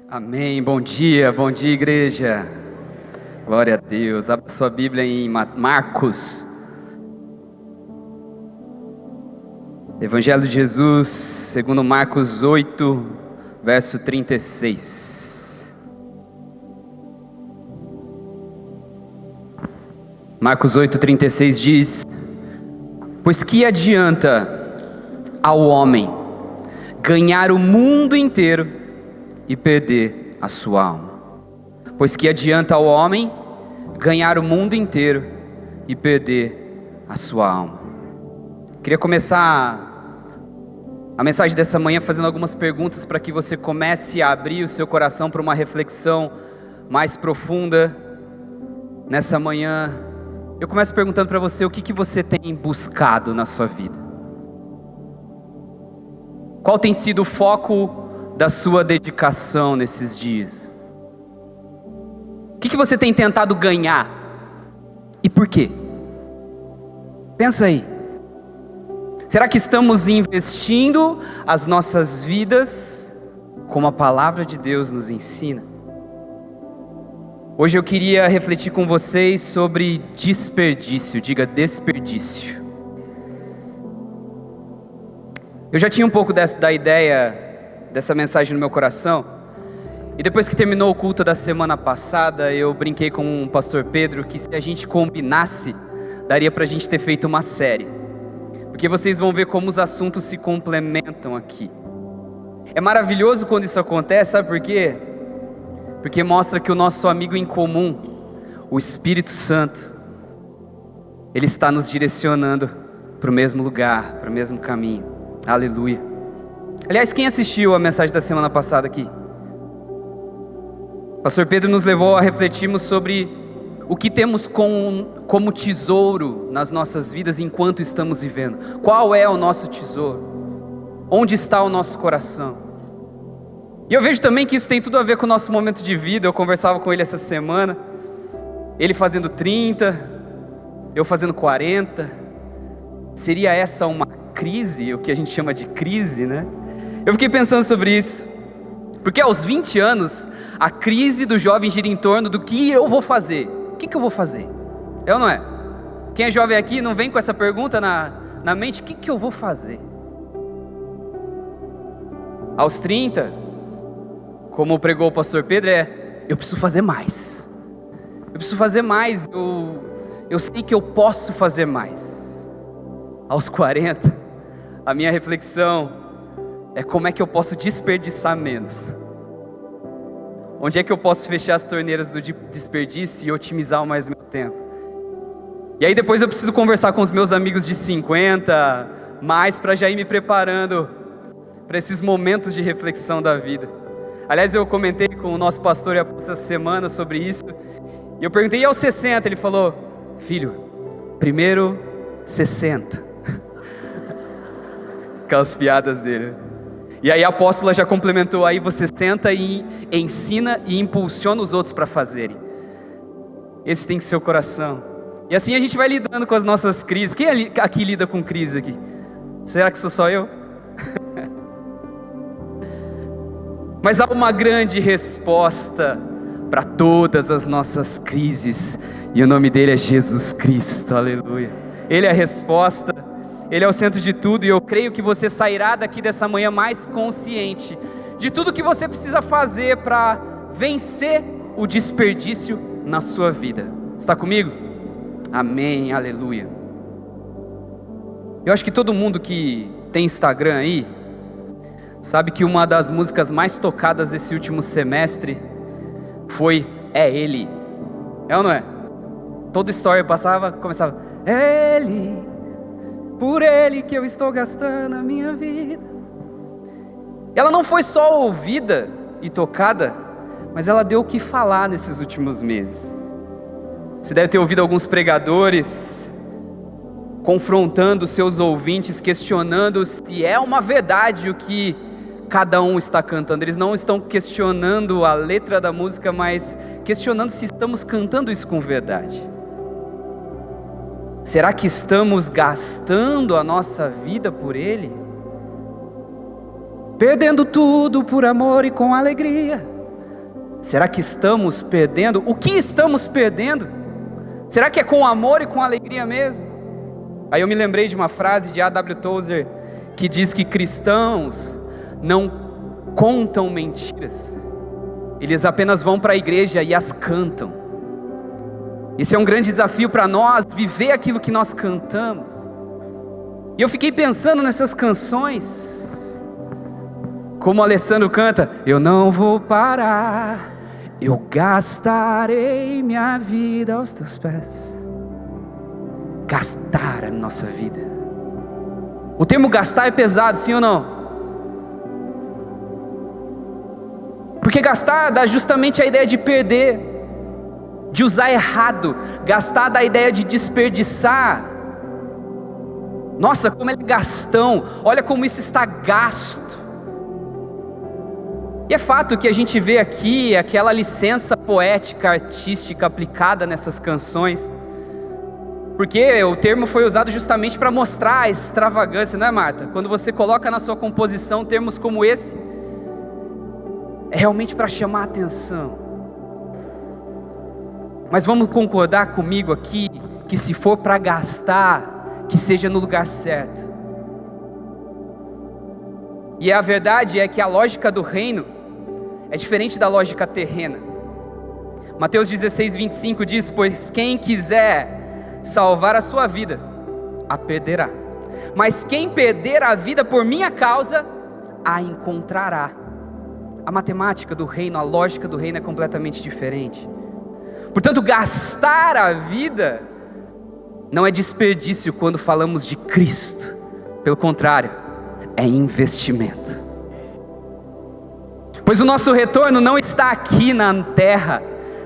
Amém, bom dia igreja, glória a Deus. Abra sua Bíblia em Marcos, Evangelho de Jesus, segundo Marcos 8, verso 36. Marcos 8, 36 diz: pois que adianta ao homem ganhar o mundo inteiro e perder a sua alma? Pois que adianta ao homem ganhar o mundo inteiro e perder a sua alma? Queria começar a mensagem dessa manhã fazendo algumas perguntas para que você comece a abrir o seu coração para uma reflexão mais profunda nessa manhã. Eu começo perguntando para você: o que você tem buscado na sua vida? Qual tem sido o foco da sua dedicação nesses dias? O que você tem tentado ganhar e por quê? Pensa aí. Será que estamos investindo as nossas vidas como a palavra de Deus nos ensina? Hoje eu queria refletir com vocês sobre desperdício. Diga desperdício. Eu já tinha um pouco da ideia dessa mensagem no meu coração, e depois que terminou o culto da semana passada, eu brinquei com o pastor Pedro que se a gente combinasse, daria pra gente ter feito uma série, porque vocês vão ver como os assuntos se complementam aqui. É maravilhoso quando isso acontece, sabe por quê? Porque mostra que o nosso amigo em comum, o Espírito Santo, ele está nos direcionando para o mesmo lugar, para o mesmo caminho. Aleluia. Aliás, quem assistiu a mensagem da semana passada aqui? O pastor Pedro nos levou a refletirmos sobre o que temos como tesouro nas nossas vidas enquanto estamos vivendo. Qual é o nosso tesouro? Onde está o nosso coração? E eu vejo também que isso tem tudo a ver com o nosso momento de vida. Eu conversava com ele essa semana, ele fazendo 30, eu fazendo 40. Seria essa uma crise, o que a gente chama de crise, né? Eu fiquei pensando sobre isso, porque aos 20 anos, a crise do jovem gira em torno do que eu vou fazer. O que eu vou fazer? É ou não é? Quem é jovem aqui não vem com essa pergunta na mente: o que eu vou fazer? Aos 30, como pregou o pastor Pedro, eu preciso fazer mais. Eu preciso fazer mais, eu sei que eu posso fazer mais. Aos 40, a minha reflexão é como é que eu posso desperdiçar menos. Onde é que eu posso fechar as torneiras do desperdício e otimizar mais meu tempo? E aí depois eu preciso conversar com os meus amigos de 50, mais para já ir me preparando para esses momentos de reflexão da vida. Aliás, eu comentei com o nosso pastor essa semana sobre isso, e eu perguntei: e aos 60? Ele falou: filho, primeiro 60. Aquelas piadas dele. E aí a apóstola já complementou: aí você senta e ensina e impulsiona os outros para fazerem. Esse tem que ser o coração. E assim a gente vai lidando com as nossas crises. Quem aqui lida com crise aqui? Será que sou só eu? Mas há uma grande resposta para todas as nossas crises, e o nome dele é Jesus Cristo. Aleluia. Ele é a resposta, ele é o centro de tudo, e eu creio que você sairá daqui dessa manhã mais consciente de tudo que você precisa fazer para vencer o desperdício na sua vida. Está comigo? Amém, aleluia. Eu acho que todo mundo que tem Instagram aí sabe que uma das músicas mais tocadas desse último semestre foi É Ele. É ou não é? Toda história começava: é Ele, por Ele que eu estou gastando a minha vida. Ela não foi só ouvida e tocada, mas ela deu o que falar nesses últimos meses. Você deve ter ouvido alguns pregadores confrontando seus ouvintes, questionando se é uma verdade o que cada um está cantando. Eles não estão questionando a letra da música, mas questionando se estamos cantando isso com verdade. Será que estamos gastando a nossa vida por Ele? Perdendo tudo por amor e com alegria. Será que estamos perdendo? O que estamos perdendo? Será que é com amor e com alegria mesmo? Aí eu me lembrei de uma frase de A.W. Tozer, que diz que cristãos não contam mentiras, eles apenas vão para a igreja e as cantam. Esse é um grande desafio para nós, viver aquilo que nós cantamos. E eu fiquei pensando nessas canções, como o Alessandro canta: eu não vou parar, eu gastarei minha vida aos teus pés. Gastar a nossa vida. O termo gastar é pesado, sim ou não? Porque gastar dá justamente a ideia de perder, de usar errado. Gastar dá a ideia de desperdiçar. Nossa, como ele é gastão, olha como isso está gasto. E é fato que a gente vê aqui aquela licença poética, artística aplicada nessas canções, porque o termo foi usado justamente para mostrar a extravagância, não é, Marta? Quando você coloca na sua composição termos como esse, é realmente para chamar a atenção. Mas vamos concordar comigo aqui, que se for para gastar, que seja no lugar certo. E a verdade é que a lógica do reino é diferente da lógica terrena. Mateus 16:25 diz: pois quem quiser salvar a sua vida, a perderá. Mas quem perder a vida por minha causa, a encontrará. A matemática do reino, a lógica do reino é completamente diferente. Portanto, gastar a vida não é desperdício quando falamos de Cristo. Pelo contrário, é investimento. Pois o nosso retorno não está aqui na terra,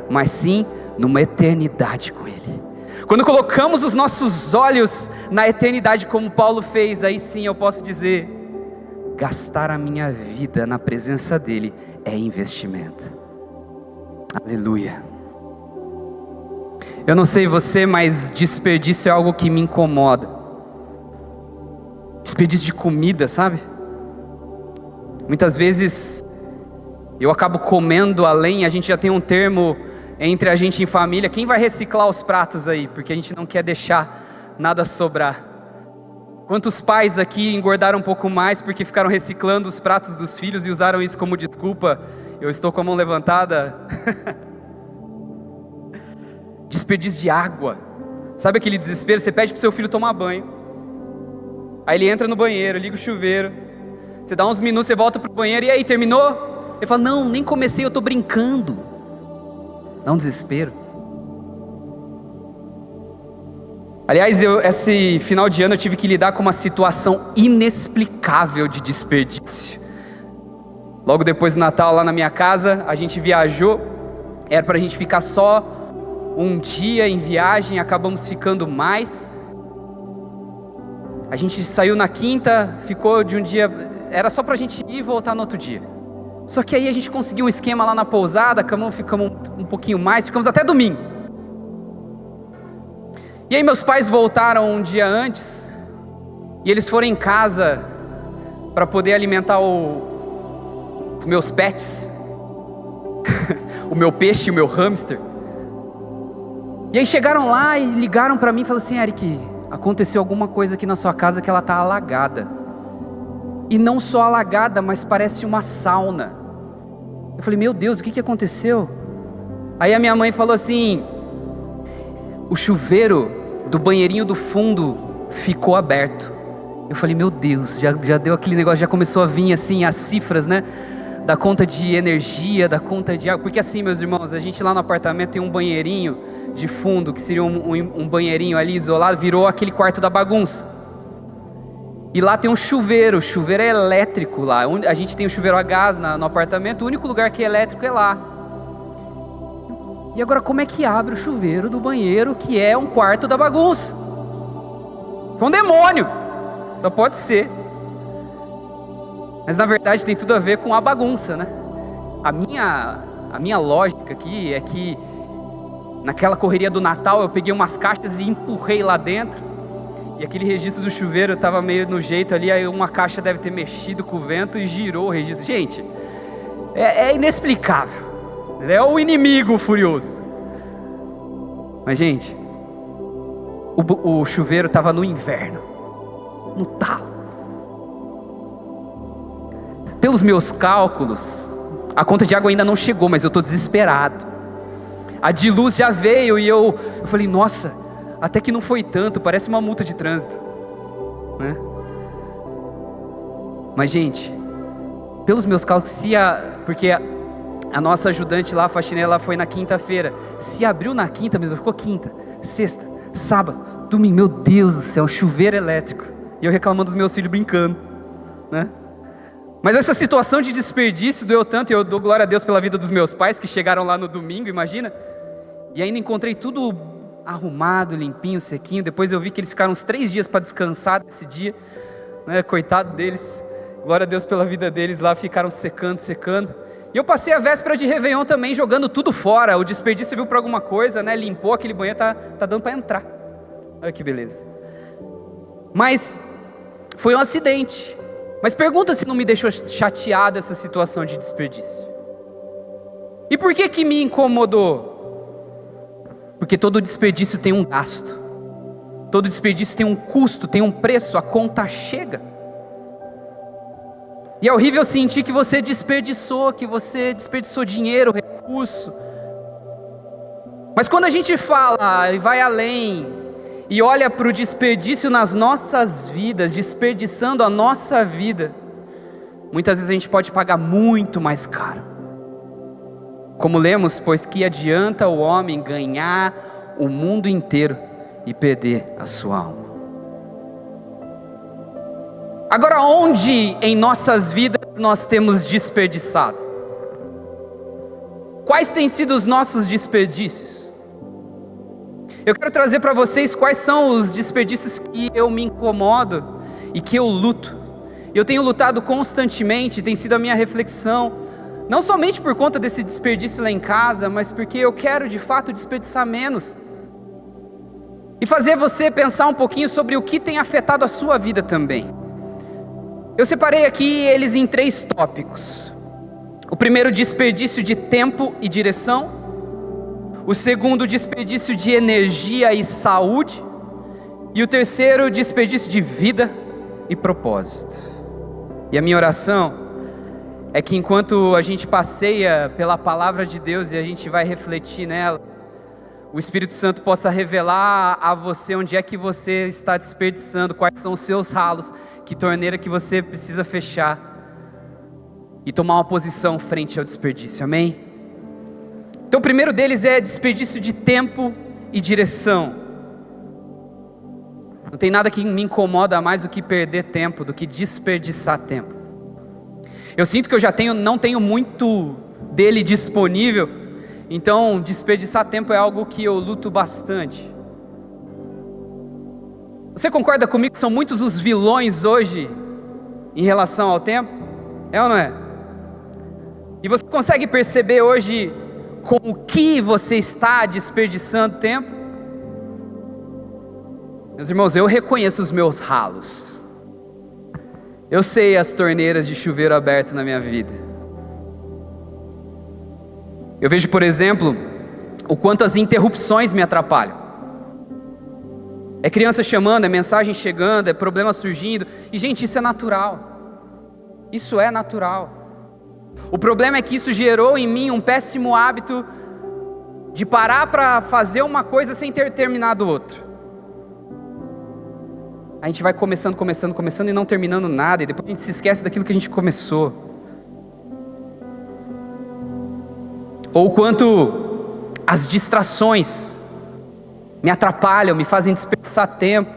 mas sim numa eternidade com Ele. Quando colocamos os nossos olhos na eternidade, como Paulo fez, aí sim eu posso dizer: gastar a minha vida na presença dEle é investimento. Aleluia. Eu não sei você, mas desperdício é algo que me incomoda. Desperdício de comida, sabe? Muitas vezes eu acabo comendo além. A gente já tem um termo entre a gente em família: quem vai reciclar os pratos aí? Porque a gente não quer deixar nada sobrar. Quantos pais aqui engordaram um pouco mais porque ficaram reciclando os pratos dos filhos e usaram isso como desculpa? Eu estou com a mão levantada. Desperdício de água. Sabe aquele desespero? Você pede para o seu filho tomar banho, aí ele entra no banheiro, liga o chuveiro, você dá uns minutos, você volta para o banheiro, e aí, terminou? Ele fala: não, nem comecei, eu estou brincando. Dá um desespero. Aliás, esse final de ano eu tive que lidar com uma situação inexplicável de desperdício. Logo depois do Natal, lá na minha casa, a gente viajou. Era para a gente ficar só um dia em viagem, acabamos ficando mais. A gente saiu na quinta, ficou de um dia, era só para a gente ir e voltar no outro dia. Só que aí a gente conseguiu um esquema lá na pousada, ficamos um pouquinho mais, ficamos até domingo. E aí meus pais voltaram um dia antes, e eles foram em casa para poder alimentar os meus pets, o meu peixe e o meu hamster. E aí chegaram lá e ligaram para mim e falaram assim: Eric, aconteceu alguma coisa aqui na sua casa que ela está alagada. E não só alagada, mas parece uma sauna. Eu falei: meu Deus, o que aconteceu? Aí a minha mãe falou assim: o chuveiro do banheirinho do fundo ficou aberto. Eu falei: meu Deus, já deu aquele negócio, já começou a vir assim as cifras, né? Da conta de energia, da conta de água. Porque assim, meus irmãos, a gente lá no apartamento tem um banheirinho de fundo, que seria um banheirinho ali isolado, virou aquele quarto da bagunça. E lá tem um chuveiro, o chuveiro é elétrico lá. A gente tem um chuveiro a gás no apartamento, o único lugar que é elétrico é lá. E agora como é que abre o chuveiro do banheiro, que é um quarto da bagunça? Foi um demônio, só pode ser. Mas na verdade tem tudo a ver com a bagunça, né? A minha lógica aqui é que naquela correria do Natal eu peguei umas caixas e empurrei lá dentro, e aquele registro do chuveiro estava meio no jeito ali, aí uma caixa deve ter mexido com o vento e girou o registro. Gente, é inexplicável. É o inimigo furioso. Mas, gente, o chuveiro estava no inverno, no talo. Pelos meus cálculos, a conta de água ainda não chegou, mas eu estou desesperado. A de luz já veio e eu falei, nossa, até que não foi tanto, parece uma multa de trânsito, né? Mas, gente, pelos meus cálculos, porque a nossa ajudante lá, a faxineira, ela foi na quinta-feira. Se abriu na quinta mesmo, ficou quinta, sexta, sábado, domingo. Meu Deus do céu, chuveiro elétrico. E eu reclamando dos meus filhos brincando, né? Mas essa situação de desperdício doeu tanto, e eu dou glória a Deus pela vida dos meus pais, que chegaram lá no domingo, imagina. E ainda encontrei tudo arrumado, limpinho, sequinho. Depois eu vi que eles ficaram uns 3 dias para descansar desse dia, né? Coitado deles. Glória a Deus pela vida deles lá, ficaram secando. E eu passei a véspera de Réveillon também jogando tudo fora. O desperdício serviu para alguma coisa, né? Limpou aquele banheiro, tá dando para entrar. Olha que beleza. Mas foi um acidente. Mas pergunta se não me deixou chateado essa situação de desperdício. E por que me incomodou? Porque todo desperdício tem um gasto. Todo desperdício tem um custo, tem um preço, a conta chega. E é horrível sentir que você desperdiçou dinheiro, recurso. Mas quando a gente fala e vai além, e olha para o desperdício nas nossas vidas, desperdiçando a nossa vida, muitas vezes a gente pode pagar muito mais caro. Como lemos, pois que adianta o homem ganhar o mundo inteiro e perder a sua alma. Agora, onde em nossas vidas nós temos desperdiçado? Quais têm sido os nossos desperdícios? Eu quero trazer para vocês quais são os desperdícios que eu me incomodo e que eu luto. Eu tenho lutado constantemente, tem sido a minha reflexão, não somente por conta desse desperdício lá em casa, mas porque eu quero de fato desperdiçar menos. E fazer você pensar um pouquinho sobre o que tem afetado a sua vida também. Eu separei aqui eles em 3 tópicos. O primeiro, desperdício de tempo e direção. O segundo, desperdício de energia e saúde. E o terceiro, desperdício de vida e propósito. E a minha oração é que enquanto a gente passeia pela palavra de Deus e a gente vai refletir nela, o Espírito Santo possa revelar a você onde é que você está desperdiçando, quais são os seus ralos, que torneira que você precisa fechar e tomar uma posição frente ao desperdício, amém? Então o primeiro deles é desperdício de tempo e direção. Não tem nada que me incomoda mais do que perder tempo, do que desperdiçar tempo. Eu sinto que eu já não tenho muito dele disponível, então desperdiçar tempo é algo que eu luto bastante. Você concorda comigo que são muitos os vilões hoje em relação ao tempo? É ou não é? E você consegue perceber hoje com o que você está desperdiçando tempo? Meus irmãos, eu reconheço os meus ralos. Eu sei as torneiras de chuveiro aberto na minha vida. Eu vejo, por exemplo, o quanto as interrupções me atrapalham. É criança chamando, é mensagem chegando, é problema surgindo. E gente, isso é natural. Isso é natural. O problema é que isso gerou em mim um péssimo hábito de parar para fazer uma coisa sem ter terminado outra. A gente vai começando e não terminando nada. E depois a gente se esquece daquilo que a gente começou. Ou quanto as distrações me atrapalham, me fazem desperdiçar tempo,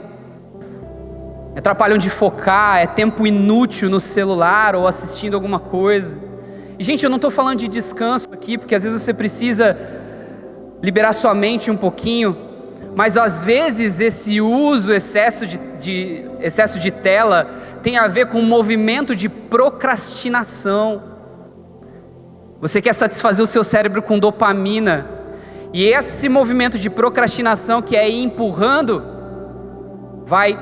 me atrapalham de focar, é tempo inútil no celular ou assistindo alguma coisa. E gente, eu não estou falando de descanso aqui, porque às vezes você precisa liberar sua mente um pouquinho, mas às vezes esse uso, excesso de tela, tem a ver com um movimento de procrastinação. Você quer satisfazer o seu cérebro com dopamina, e esse movimento de procrastinação que é ir empurrando, vai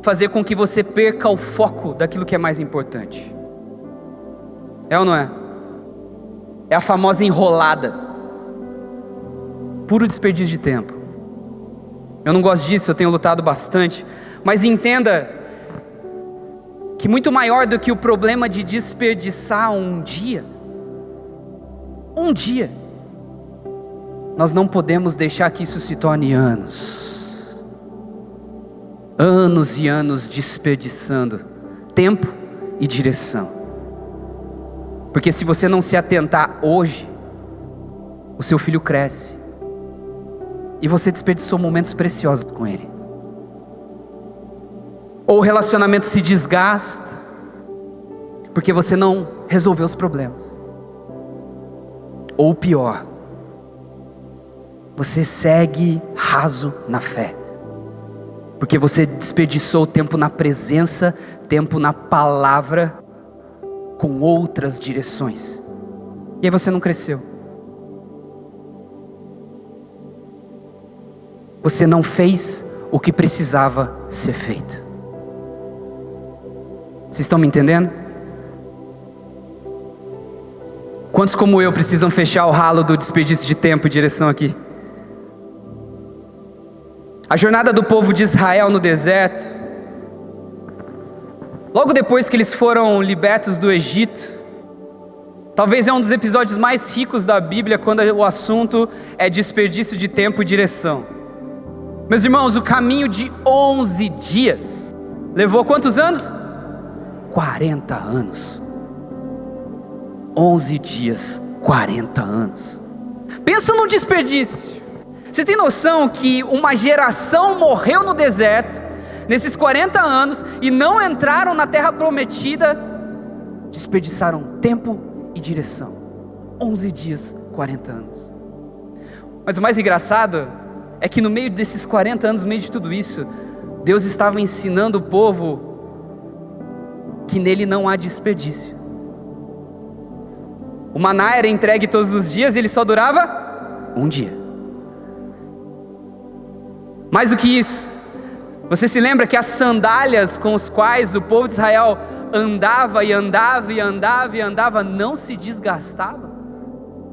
fazer com que você perca o foco daquilo que é mais importante. É ou não é? é a famosa enrolada. Puro desperdício de tempo. Eu não gosto disso, eu tenho lutado bastante. Mas entenda que muito maior do que o problema de desperdiçar um dia, nós não podemos deixar que isso se torne anos e anos desperdiçando tempo e direção. Porque se você não se atentar hoje, o seu filho cresce e você desperdiçou momentos preciosos com ele. Ou o relacionamento se desgasta porque você não resolveu os problemas. Ou pior, você segue raso na fé, porque você desperdiçou tempo na presença, tempo na palavra, com outras direções, e aí você não cresceu. Você não fez o que precisava ser feito. Vocês estão me entendendo? Quantos como eu precisam fechar o ralo do desperdício de tempo e direção aqui? A jornada do povo de Israel no deserto, logo depois que eles foram libertos do Egito, talvez é um dos episódios mais ricos da Bíblia quando o assunto é desperdício de tempo e direção. Meus irmãos, o caminho de 11 dias levou quantos anos? 40 anos. 11 dias, 40 anos. Pensa num desperdício. Você tem noção que uma geração morreu no deserto nesses 40 anos e não entraram na terra prometida? Desperdiçaram tempo e direção. 11 dias, 40 anos. Mas o mais engraçado é que no meio desses 40 anos, no meio de tudo isso, Deus estava ensinando o povo que nele não há desperdício. O maná era entregue todos os dias e ele só durava um dia. Mais do que isso, você se lembra que as sandálias com os quais o povo de Israel andava e andava e andava e andava não se desgastavam?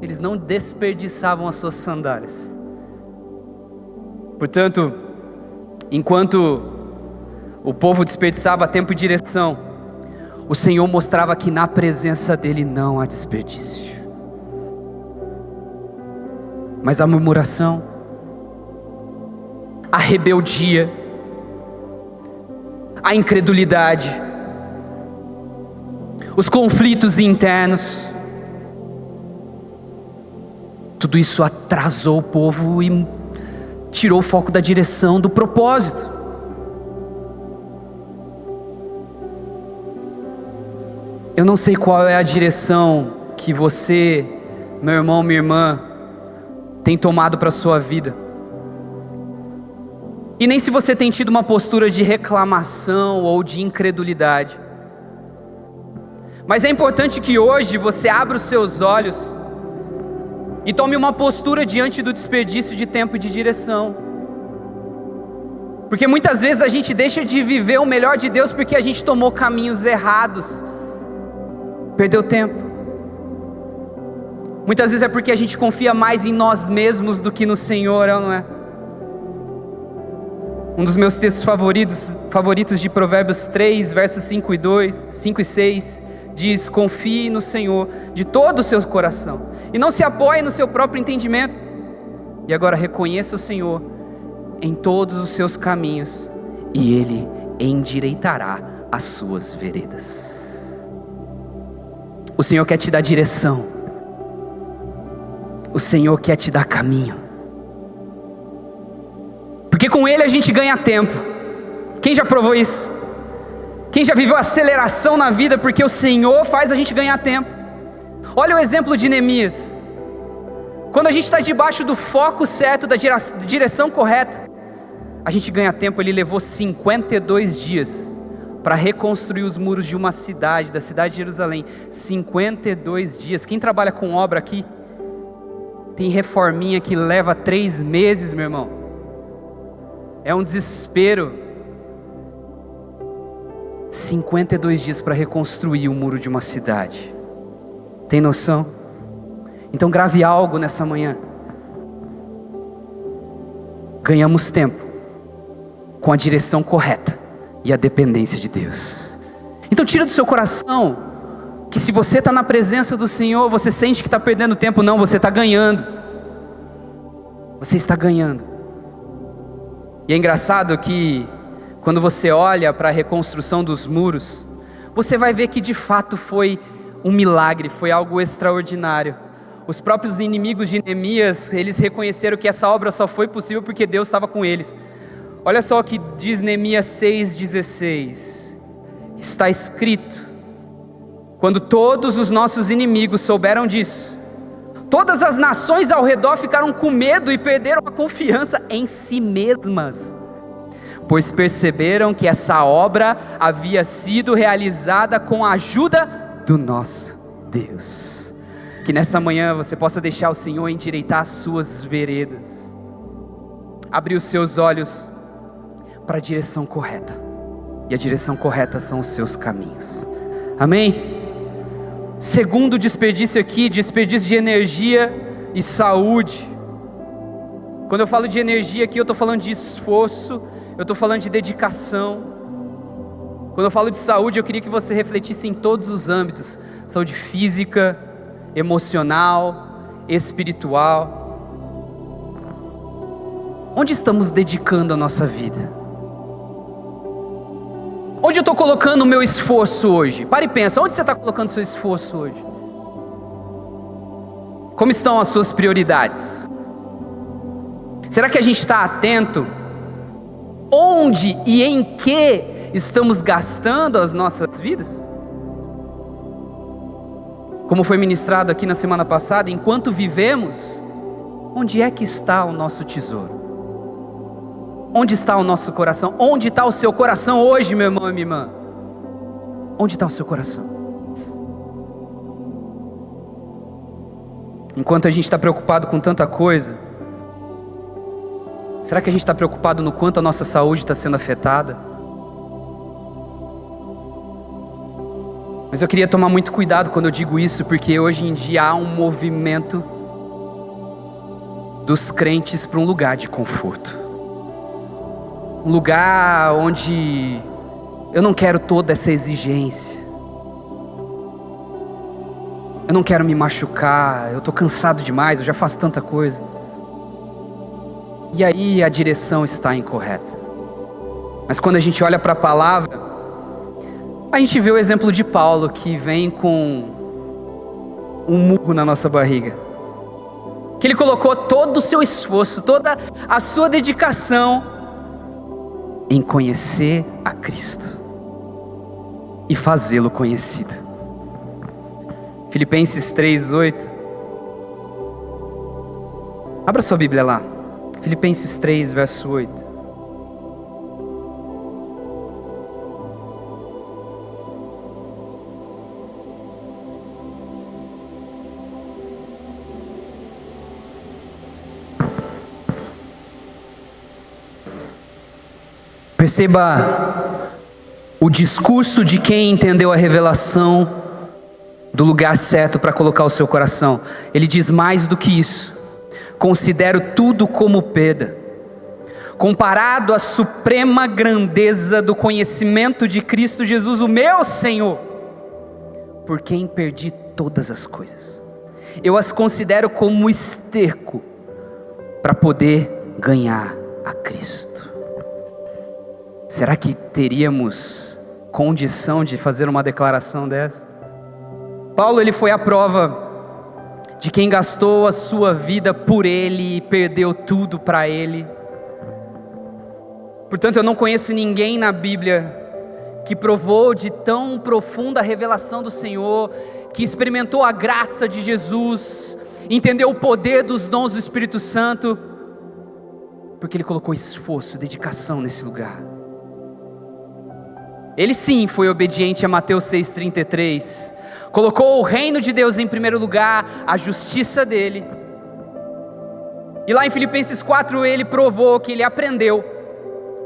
Eles não desperdiçavam as suas sandálias. Portanto, enquanto o povo desperdiçava tempo e direção, o Senhor mostrava que na presença dele não há desperdício. Mas a murmuração, a rebeldia, a incredulidade, os conflitos internos, tudo isso atrasou o povo e tirou o foco da direção, do propósito. Eu não sei qual é a direção que você, meu irmão, minha irmã, tem tomado para a sua vida. E nem se você tem tido uma postura de reclamação ou de incredulidade. Mas é importante que hoje você abra os seus olhos e tome uma postura diante do desperdício de tempo e de direção. Porque muitas vezes a gente deixa de viver o melhor de Deus porque a gente tomou caminhos errados, perdeu tempo. Muitas vezes é porque a gente confia mais em nós mesmos do que no Senhor, não é? Um dos meus textos favoritos de Provérbios 3, versos 5 e 6, diz: confie no Senhor de todo o seu coração, e não se apoie no seu próprio entendimento. E agora reconheça o Senhor em todos os seus caminhos, e Ele endireitará as suas veredas. O Senhor quer te dar direção. O Senhor quer te dar caminho. Porque com Ele a gente ganha tempo. Quem já provou isso? Quem já viveu aceleração na vida? Porque o Senhor faz a gente ganhar tempo. Olha o exemplo de Neemias. Quando a gente está debaixo do foco certo, da direção correta, a gente ganha tempo. Ele levou 52 dias para reconstruir os muros de uma cidade, da cidade de Jerusalém. 52 dias. Quem trabalha com obra aqui, tem reforminha que leva 3 meses, meu irmão. É um desespero. 52 dias para reconstruir o muro de uma cidade. Tem noção? Então grave algo nessa manhã. Ganhamos tempo com a direção correta e a dependência de Deus. Então tira do seu coração que se você está na presença do Senhor, você sente que está perdendo tempo. Não, você está ganhando. Você está ganhando. E é engraçado que quando você olha para a reconstrução dos muros, você vai ver que de fato foi um milagre, foi algo extraordinário. Os próprios inimigos de Neemias, eles reconheceram que essa obra só foi possível porque Deus estava com eles. Olha só o que diz Neemias 6,16. Está escrito: quando todos os nossos inimigos souberam disso, todas as nações ao redor ficaram com medo e perderam a confiança em si mesmas, pois perceberam que essa obra havia sido realizada com a ajuda do nosso Deus. Que nessa manhã você possa deixar o Senhor endireitar as suas veredas, abrir os seus olhos para a direção correta, e a direção correta são os seus caminhos. Amém? Segundo desperdício aqui, desperdício de energia e saúde. Quando eu falo de energia aqui, eu estou falando de esforço, eu estou falando de dedicação. Quando eu falo de saúde, eu queria que você refletisse em todos os âmbitos: saúde física, emocional, espiritual. Onde estamos dedicando a nossa vida? Onde eu estou colocando o meu esforço hoje? Para e pensa, onde você está colocando o seu esforço hoje? Como estão as suas prioridades? Será que a gente está atento? Onde e em que estamos gastando as nossas vidas? Como foi ministrado aqui na semana passada, enquanto vivemos, onde é que está o nosso tesouro? Onde está o nosso coração? Onde está o seu coração hoje, meu irmão e minha irmã? Onde está o seu coração? Enquanto a gente está preocupado com tanta coisa, será que a gente está preocupado no quanto a nossa saúde está sendo afetada? Mas eu queria tomar muito cuidado quando eu digo isso, porque hoje em dia há um movimento dos crentes para um lugar de conforto. Um lugar onde eu não quero toda essa exigência. Eu não quero me machucar, eu estou cansado demais, eu já faço tanta coisa. E aí a direção está incorreta. Mas quando a gente olha para a palavra, a gente vê o exemplo de Paulo, que vem com um murro na nossa barriga. Que ele colocou todo o seu esforço, toda a sua dedicação em conhecer a Cristo e fazê-lo conhecido. Filipenses 3:8. Abra sua Bíblia lá. Filipenses 3, verso 8. Perceba o discurso de quem entendeu a revelação do lugar certo para colocar o seu coração. Ele diz mais do que isso: considero tudo como perda, comparado à suprema grandeza do conhecimento de Cristo Jesus, o meu Senhor, por quem perdi todas as coisas. Eu as considero como esterco para poder ganhar a Cristo. Será que teríamos condição de fazer uma declaração dessa? Paulo, ele foi a prova de quem gastou a sua vida por Ele e perdeu tudo para Ele. Portanto, eu não conheço ninguém na Bíblia que provou de tão profunda revelação do Senhor, que experimentou a graça de Jesus, entendeu o poder dos dons do Espírito Santo, porque ele colocou esforço, dedicação nesse lugar. Ele sim foi obediente a Mateus 6,33, colocou o reino de Deus em primeiro lugar, a justiça dele. E lá em Filipenses 4 ele provou que ele aprendeu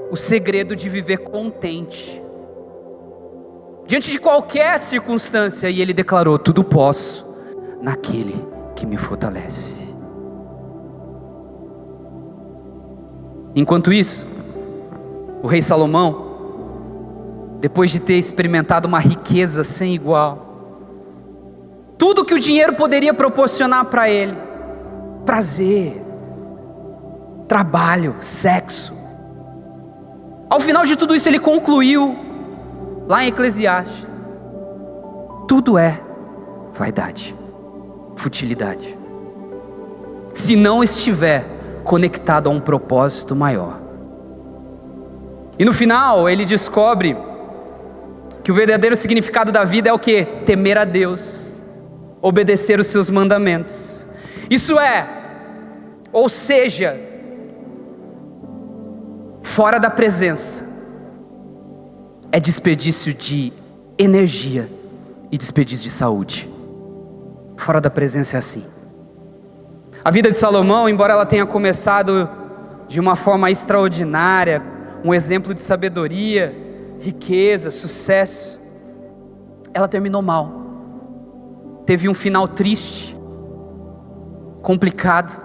o segredo de viver contente diante de qualquer circunstância, e ele declarou: tudo posso naquele que me fortalece. Enquanto isso, o rei Salomão, depois de ter experimentado uma riqueza sem igual, tudo que o dinheiro poderia proporcionar para ele, prazer, trabalho, sexo, ao final de tudo isso ele concluiu, lá em Eclesiastes, tudo é vaidade, futilidade, se não estiver conectado a um propósito maior. E no final ele descobre que o verdadeiro significado da vida é o quê? Temer a Deus, obedecer os seus mandamentos. Isso é, ou seja, fora da presença é desperdício de energia e desperdício de saúde. Fora da presença é assim. A vida de Salomão, embora ela tenha começado de uma forma extraordinária, um exemplo de sabedoria, riqueza, sucesso, ela terminou mal. Teve um final triste, complicado,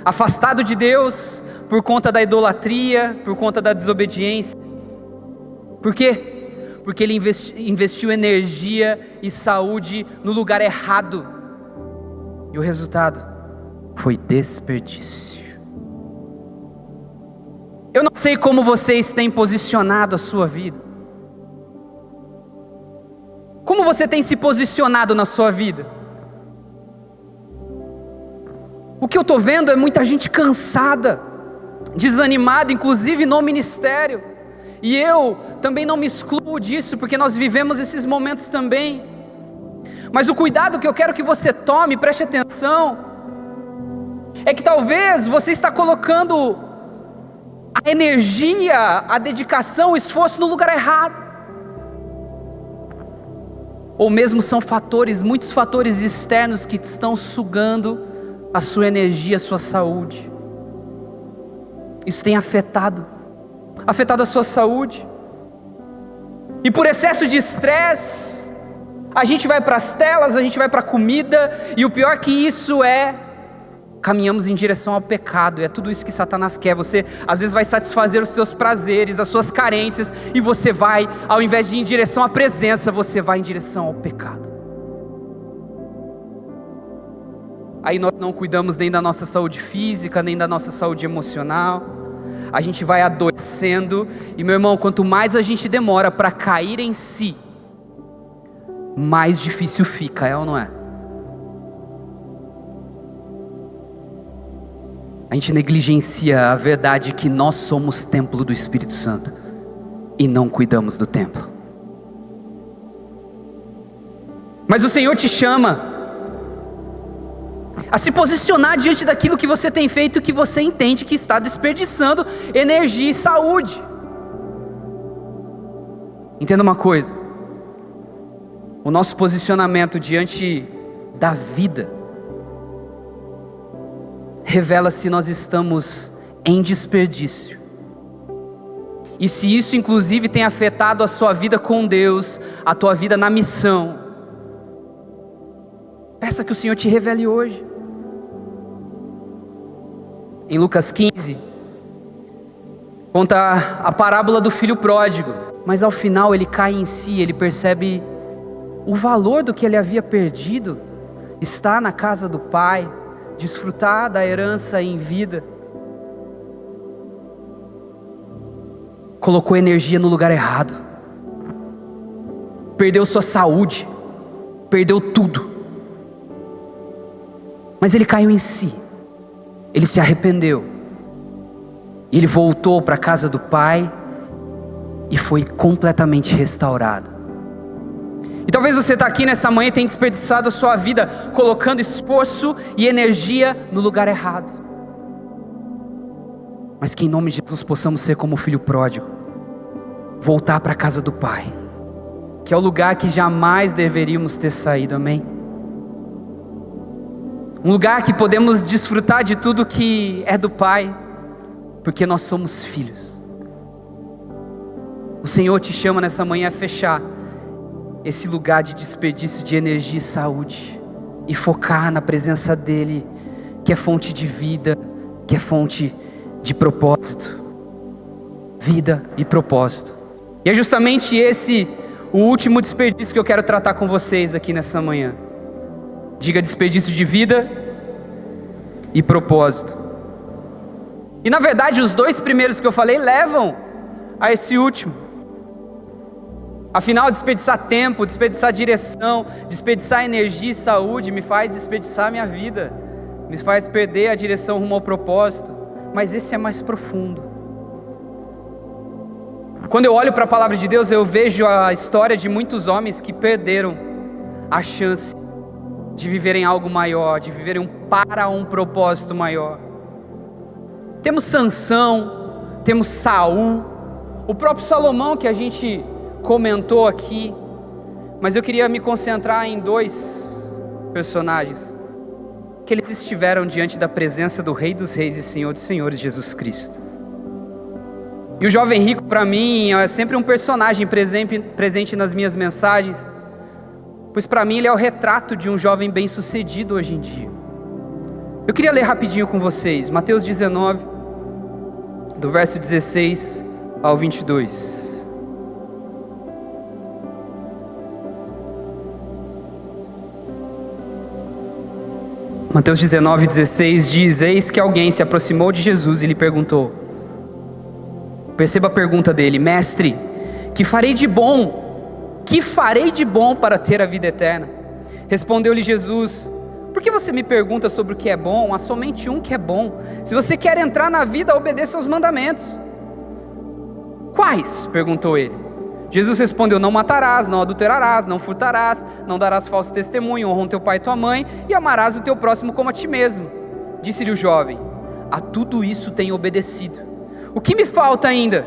afastado de Deus por conta da idolatria, por conta da desobediência. Por quê? Porque ele investiu energia e saúde no lugar errado, e o resultado foi desperdício. Eu não sei como vocês têm posicionado a sua vida. Como você tem se posicionado na sua vida? O que eu estou vendo é muita gente cansada, desanimada, inclusive no ministério. E eu também não me excluo disso, porque nós vivemos esses momentos também. Mas o cuidado que eu quero que você tome, preste atenção, é que talvez você está colocando a energia, a dedicação, o esforço no lugar errado. Ou mesmo são muitos fatores externos que estão sugando a sua energia, a sua saúde. Isso tem afetado a sua saúde. E por excesso de estresse, a gente vai para as telas, a gente vai para a comida, e o pior que isso é, caminhamos em direção ao pecado. E é tudo isso que Satanás quer. Você às vezes vai satisfazer os seus prazeres, as suas carências, e você vai, ao invés de ir em direção à presença, você vai em direção ao pecado. Aí nós não cuidamos nem da nossa saúde física, nem da nossa saúde emocional. A gente vai adoecendo. E meu irmão, quanto mais a gente demora para cair em si, mais difícil fica, é ou não é? A gente negligencia a verdade que nós somos templo do Espírito Santo e não cuidamos do templo. Mas o Senhor te chama a se posicionar diante daquilo que você tem feito, que você entende que está desperdiçando energia e saúde. Entenda uma coisa: o nosso posicionamento diante da vida revela se nós estamos em desperdício, e se isso inclusive tem afetado a sua vida com Deus, a tua vida na missão. Peça que o Senhor te revele hoje. Em Lucas 15, conta a parábola do filho pródigo, mas ao final ele cai em si, ele percebe o valor do que ele havia perdido, estar na casa do pai, desfrutar da herança em vida. Colocou energia no lugar errado, perdeu sua saúde, perdeu tudo. Mas ele caiu em si, ele se arrependeu, e ele voltou para a casa do pai e foi completamente restaurado. E talvez você está aqui nessa manhã e tenha desperdiçado a sua vida colocando esforço e energia no lugar errado. Mas que em nome de Jesus possamos ser como o filho pródigo, voltar para a casa do pai, que é o lugar que jamais deveríamos ter saído, amém? Um lugar que podemos desfrutar de tudo que é do pai, porque nós somos filhos. O Senhor te chama nessa manhã a fechar esse lugar de desperdício de energia e saúde, e focar na presença dEle, que é fonte de vida, que é fonte de propósito. Vida e propósito. E é justamente esse o último desperdício que eu quero tratar com vocês aqui nessa manhã. Diga: desperdício de vida e propósito. E na verdade os dois primeiros que eu falei levam a esse último. Afinal, desperdiçar tempo, desperdiçar direção, desperdiçar energia e saúde me faz desperdiçar minha vida, me faz perder a direção rumo ao propósito. Mas esse é mais profundo. Quando eu olho para a palavra de Deus, eu vejo a história de muitos homens que perderam a chance de viverem algo maior, de viverem para um propósito maior. Temos Sansão, temos Saul, o próprio Salomão que a gente comentou aqui, mas eu queria me concentrar em dois personagens, que eles estiveram diante da presença do Rei dos Reis e Senhor dos Senhores, Jesus Cristo. E o jovem rico, para mim, é sempre um personagem presente nas minhas mensagens, pois para mim ele é o retrato de um jovem bem-sucedido hoje em dia. Eu queria ler rapidinho com vocês, Mateus 19, do verso 16 ao 22. Mateus 19, 16 diz: eis que alguém se aproximou de Jesus e lhe perguntou. Perceba a pergunta dele: mestre, que farei de bom para ter a vida eterna? Respondeu-lhe Jesus: por que você me pergunta sobre o que é bom? Há somente um que é bom. Se você quer entrar na vida, obedeça aos mandamentos. Quais? Perguntou ele. Jesus respondeu: não matarás, não adulterarás, não furtarás, não darás falso testemunho, honra teu pai e tua mãe, e amarás o teu próximo como a ti mesmo. Disse-lhe o jovem: a tudo isso tenho obedecido. O que me falta ainda?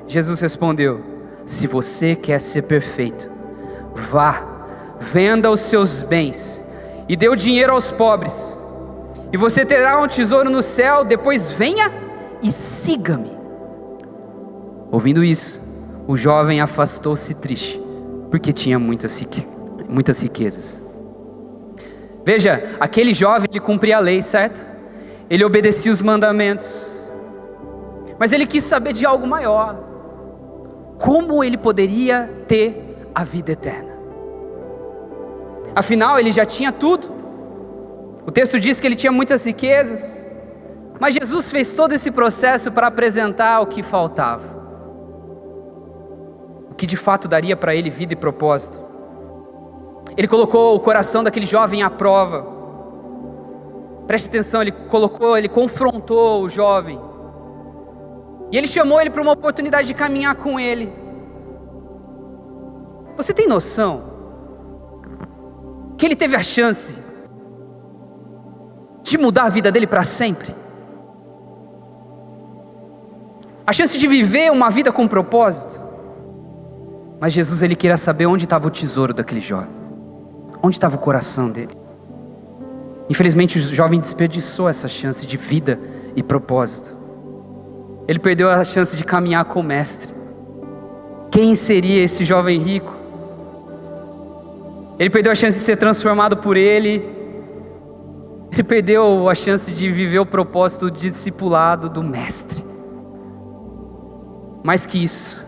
Jesus respondeu: se você quer ser perfeito, vá, venda os seus bens e dê o dinheiro aos pobres, e você terá um tesouro no céu. Depois venha e siga-me. Ouvindo isso, o jovem afastou-se triste, porque tinha muitas riquezas. Veja, aquele jovem, ele cumpria a lei, certo? Ele obedecia os mandamentos, mas ele quis saber de algo maior. Como ele poderia ter a vida eterna? Afinal, ele já tinha tudo. O texto diz que ele tinha muitas riquezas, mas Jesus fez todo esse processo para apresentar o que faltava, o que de fato daria para ele vida e propósito. Ele colocou o coração daquele jovem à prova. Preste atenção, ele confrontou o jovem, e ele chamou ele para uma oportunidade de caminhar com ele. Você tem noção que ele teve a chance de mudar a vida dele para sempre? A chance de viver uma vida com propósito? Mas Jesus, ele queria saber onde estava o tesouro daquele jovem, onde estava o coração dele. Infelizmente o jovem desperdiçou essa chance de vida e propósito. Ele perdeu a chance de caminhar com o mestre. Quem seria esse jovem rico? Ele perdeu a chance de ser transformado por ele. Ele perdeu a chance de viver o propósito discipulado do mestre. Mais que isso,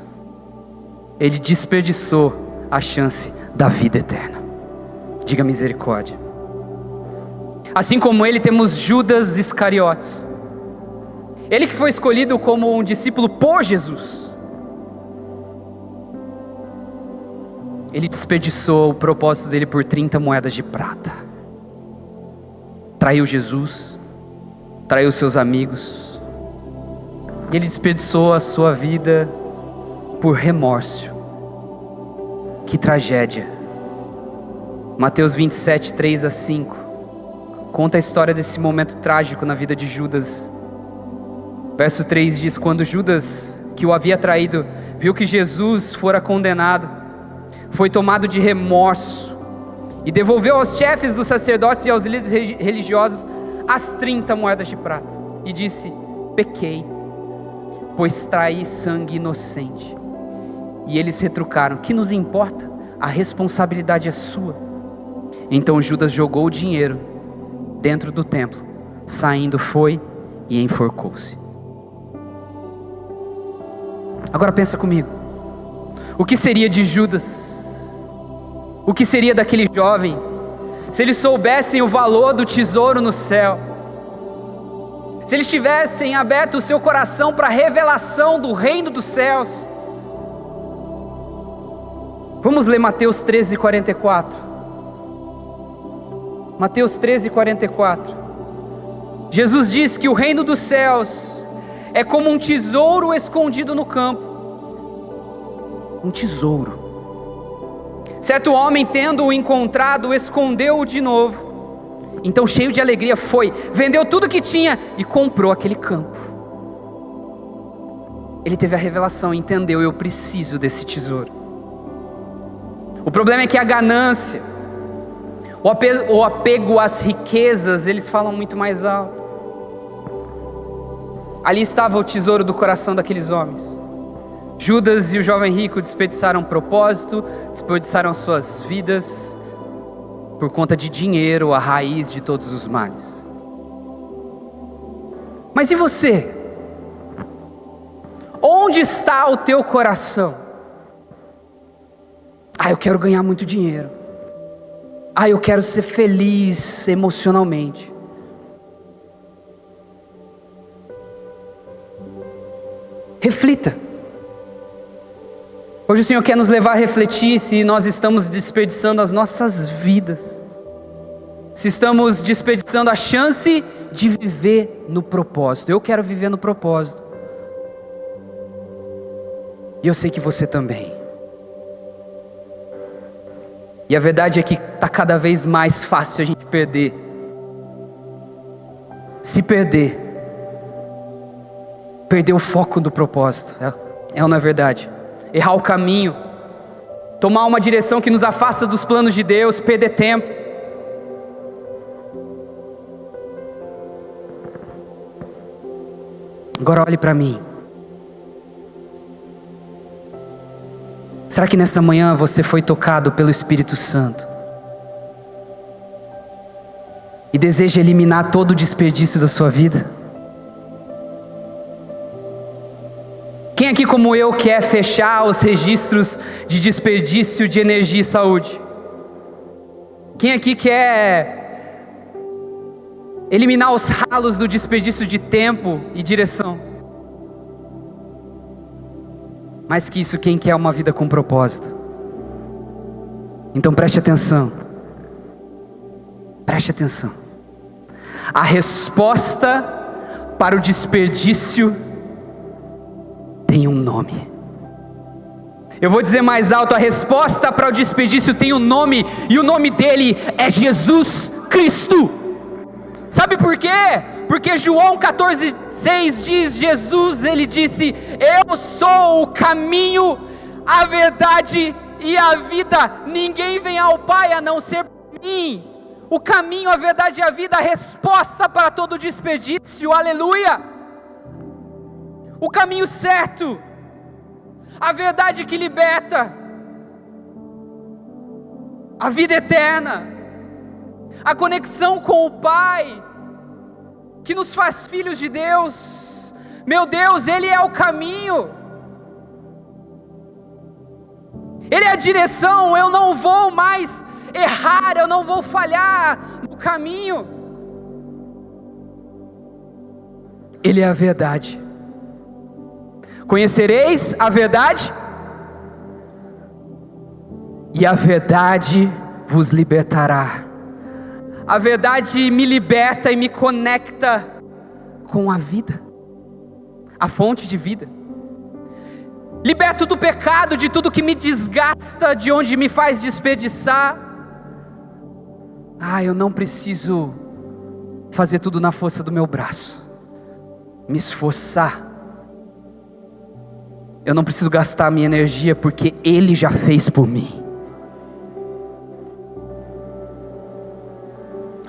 ele desperdiçou a chance da vida eterna. Diga misericórdia. Assim como ele, temos Judas Iscariotes. Ele que foi escolhido como um discípulo por Jesus. Ele desperdiçou o propósito dele por 30 moedas de prata. Traiu Jesus, traiu seus amigos. E ele desperdiçou a sua vida por remorso. Que tragédia. Mateus 27, 3 a 5 conta a história desse momento trágico na vida de Judas. Verso 3 diz: quando Judas, que o havia traído, viu que Jesus fora condenado, foi tomado de remorso e devolveu aos chefes dos sacerdotes e aos líderes religiosos as 30 moedas de prata. E disse: pequei, pois traí sangue inocente. E eles retrucaram: que nos importa? A responsabilidade é sua. Então Judas jogou o dinheiro dentro do templo, saindo foi e enforcou-se. Agora pensa comigo, o que seria de Judas? O que seria daquele jovem, se eles soubessem o valor do tesouro no céu? Se eles tivessem aberto o seu coração para a revelação do reino dos céus? Vamos ler Mateus 13:44. Mateus 13:44. Jesus diz que o reino dos céus é como um tesouro escondido no campo. Um tesouro. Certo homem, tendo-o encontrado, escondeu-o de novo. Então, cheio de alegria, foi, vendeu tudo que tinha e comprou aquele campo. Ele teve a revelação, entendeu: eu preciso desse tesouro. O problema é que a ganância, o apego às riquezas, eles falam muito mais alto. Ali estava o tesouro do coração daqueles homens. Judas e o jovem rico desperdiçaram propósito, desperdiçaram suas vidas por conta de dinheiro, a raiz de todos os males. Mas e você? Onde está o teu coração? Eu quero ganhar muito dinheiro. Eu quero ser feliz emocionalmente. Reflita. Hoje o Senhor quer nos levar a refletir se nós estamos desperdiçando as nossas vidas, se estamos desperdiçando a chance de viver no propósito. Eu quero viver no propósito, e eu sei que você também. E a verdade é que está cada vez mais fácil a gente perder. Se perder o foco do propósito, é ou não é verdade? Errar o caminho, tomar uma direção que nos afasta dos planos de Deus, perder tempo. Agora olhe para mim. Será que nessa manhã você foi tocado pelo Espírito Santo e deseja eliminar todo o desperdício da sua vida? Quem aqui como eu quer fechar os registros de desperdício de energia e saúde? Quem aqui quer eliminar os ralos do desperdício de tempo e direção? Mais que isso, quem quer uma vida com propósito? Então preste atenção. Preste atenção. A resposta para o desperdício tem um nome. Eu vou dizer mais alto: a resposta para o desperdício tem um nome, e o nome dele é Jesus Cristo. Sabe por quê? Porque João 14:6 diz, Jesus, ele disse: eu sou o caminho, a verdade e a vida, ninguém vem ao Pai a não ser por mim. O caminho, a verdade e a vida, a resposta para todo desperdício, aleluia. O caminho certo, a verdade que liberta, a vida eterna, a conexão com o Pai, que nos faz filhos de Deus. Meu Deus, Ele é o caminho, Ele é a direção. Eu não vou mais errar, eu não vou falhar no caminho. Ele é a verdade. Conhecereis a verdade, e a verdade vos libertará. A verdade me liberta e me conecta com a vida, a fonte de vida. Liberto do pecado, de tudo que me desgasta, de onde me faz desperdiçar. Eu não preciso fazer tudo na força do meu braço, me esforçar. Eu não preciso gastar a minha energia, porque Ele já fez por mim.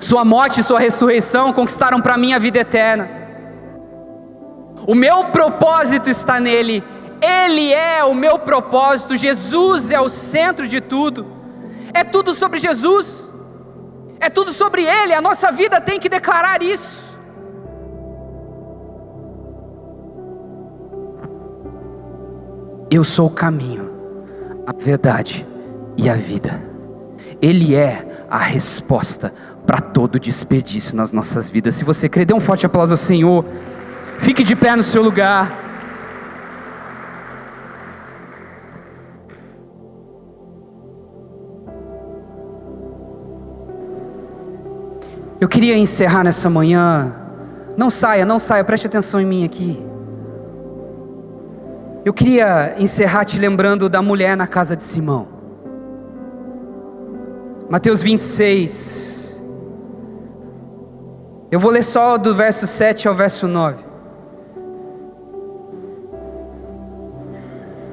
Sua morte e sua ressurreição conquistaram para mim a vida eterna. O meu propósito está nele. Ele é o meu propósito. Jesus é o centro de tudo. É tudo sobre Jesus. É tudo sobre Ele, a nossa vida tem que declarar isso. Eu sou o caminho, a verdade e a vida. Ele é a resposta para todo desperdício nas nossas vidas. Se você crê, dê um forte aplauso ao Senhor. Fique de pé no seu lugar. Eu queria encerrar nessa manhã. Não saia, preste atenção em mim aqui. Eu queria encerrar te lembrando da mulher na casa de Simão. Mateus 26. Eu vou ler só do verso 7 ao verso 9.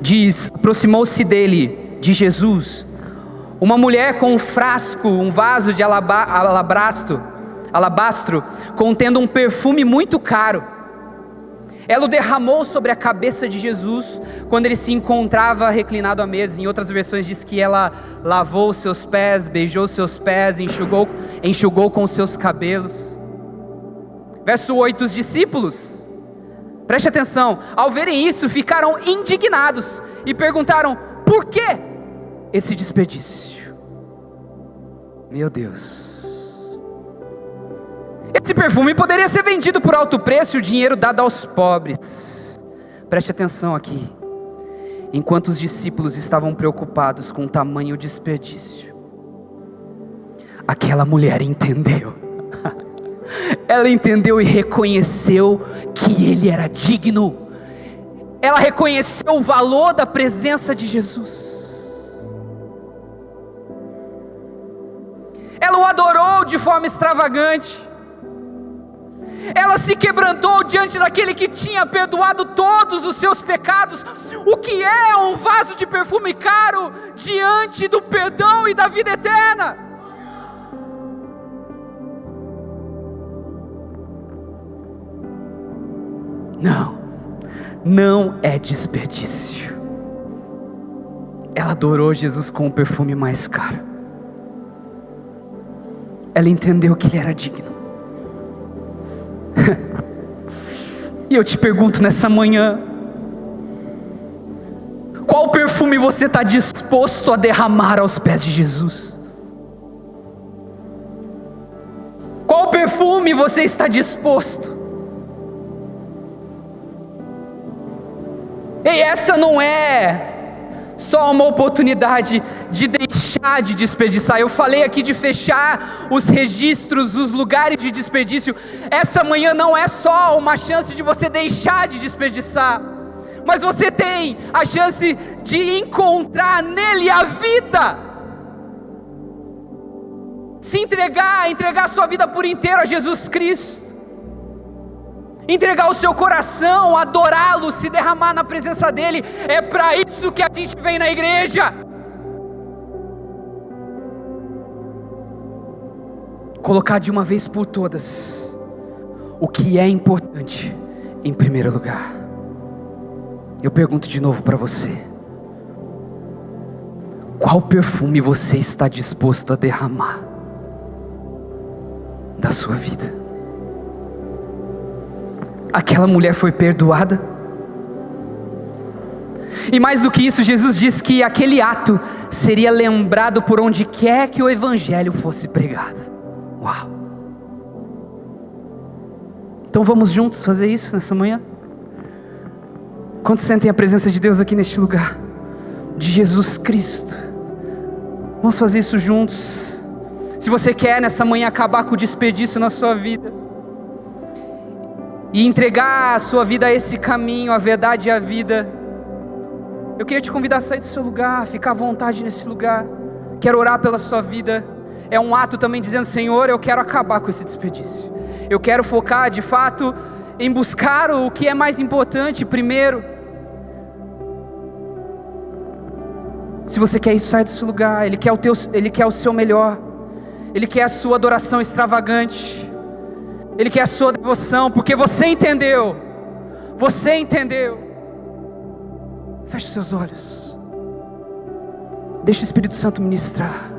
Diz: aproximou-se dele, de Jesus, uma mulher com um frasco, um vaso de alabastro, contendo um perfume muito caro. Ela o derramou sobre a cabeça de Jesus, quando ele se encontrava reclinado à mesa. Em outras versões diz que ela lavou seus pés, beijou seus pés, enxugou com seus cabelos. Verso 8, os discípulos, preste atenção, ao verem isso, ficaram indignados e perguntaram: por que esse desperdício? Meu Deus. Esse perfume poderia ser vendido por alto preço e o dinheiro dado aos pobres. Preste atenção aqui. Enquanto os discípulos estavam preocupados com o tamanho desperdício, aquela mulher entendeu. Ela entendeu e reconheceu que ele era digno. Ela reconheceu o valor da presença de Jesus. Ela o adorou de forma extravagante. Ela se quebrantou diante daquele que tinha perdoado todos os seus pecados. O que é um vaso de perfume caro diante do perdão e da vida eterna? Não é desperdício. Ela adorou Jesus com o perfume mais caro. Ela entendeu que ele era digno. E eu te pergunto nessa manhã: qual perfume você está disposto a derramar aos pés de Jesus? Qual perfume você está disposto? E essa não é só uma oportunidade de deixar de desperdiçar. Eu falei aqui de fechar os registros, os lugares de desperdício. Essa manhã não é só uma chance de você deixar de desperdiçar, mas você tem a chance de encontrar nele a vida. Se entregar sua vida por inteiro a Jesus Cristo. Entregar o seu coração, adorá-lo, se derramar na presença dele. É para isso que a gente vem na igreja. Colocar de uma vez por todas o que é importante em primeiro lugar. Eu pergunto de novo para você: qual perfume você está disposto a derramar da sua vida? Aquela mulher foi perdoada. E mais do que isso, Jesus diz que aquele ato seria lembrado por onde quer que o evangelho fosse pregado. Uau! Então vamos juntos fazer isso nessa manhã? Quantos sentem a presença de Deus aqui neste lugar? De Jesus Cristo. Vamos fazer isso juntos. Se você quer nessa manhã acabar com o desperdício na sua vida e entregar a sua vida a esse caminho, a verdade e a vida, eu queria te convidar a sair do seu lugar, ficar à vontade nesse lugar. Quero orar pela sua vida. É um ato também dizendo: Senhor, eu quero acabar com esse desperdício. Eu quero focar de fato em buscar o que é mais importante primeiro. Se você quer isso, sai do seu lugar. Ele quer o seu melhor. Ele quer a sua adoração extravagante. Ele quer a sua devoção, porque você entendeu. Você entendeu. Feche seus olhos. Deixa o Espírito Santo ministrar.